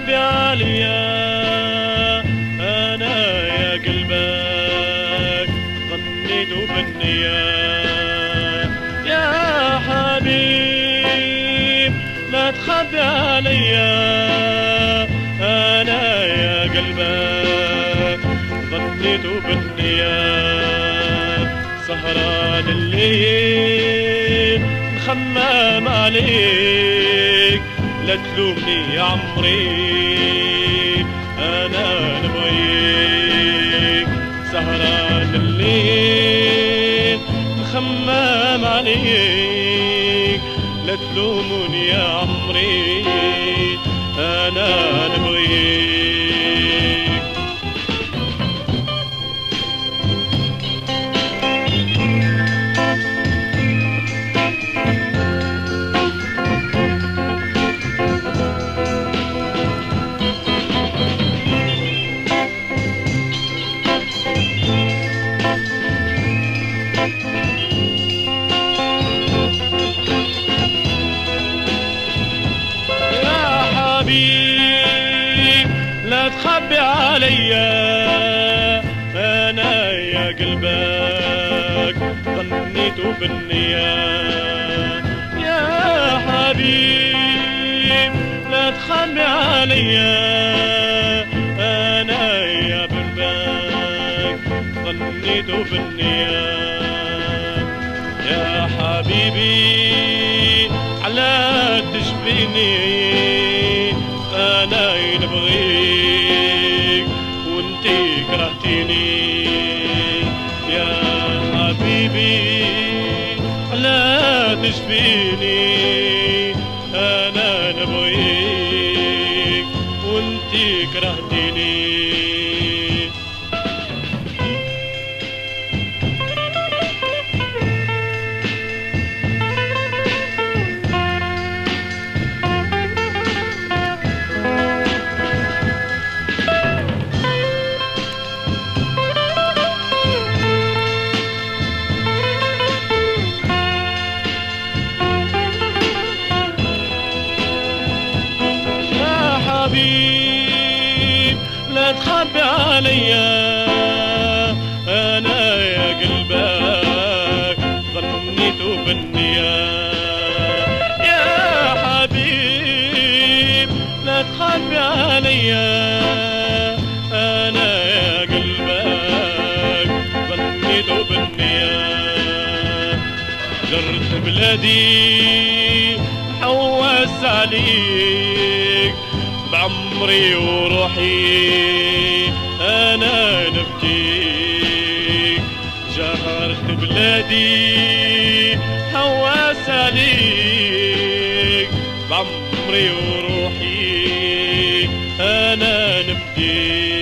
تخبي عليا انا يا قلبك ظنيت بالنية يا حبيب لا تخبي عليا انا يا قلبك ظنيت بالنية سهران الليل مخمم عليك لا تلومني يا عمري انا نبغيك سهران الليل مخمم عليك لا تلومني يا عمري انا نبغيك لا تخبي عليا انا يا قلبك ظنيت بالنية يا حبيب لا تخبي عليا انا يا قلبك ظنيت بالنية يا حبيبي على تشفيني انا نبغيك وانتي كرهتيني يا حبيبي لا تشفيني انا نبغيك وانتي كرهتيني لا تخبي عليا انا يا قلبك ظنيت بالنية يا حبيب لا تخبي عليا انا يا قلبك ظنيت بالنية جرت بلادي حوس عليك بعمري وروحي انا نبكيك جهرت بلادي حواس عليك بعمري وروحي انا نبكيك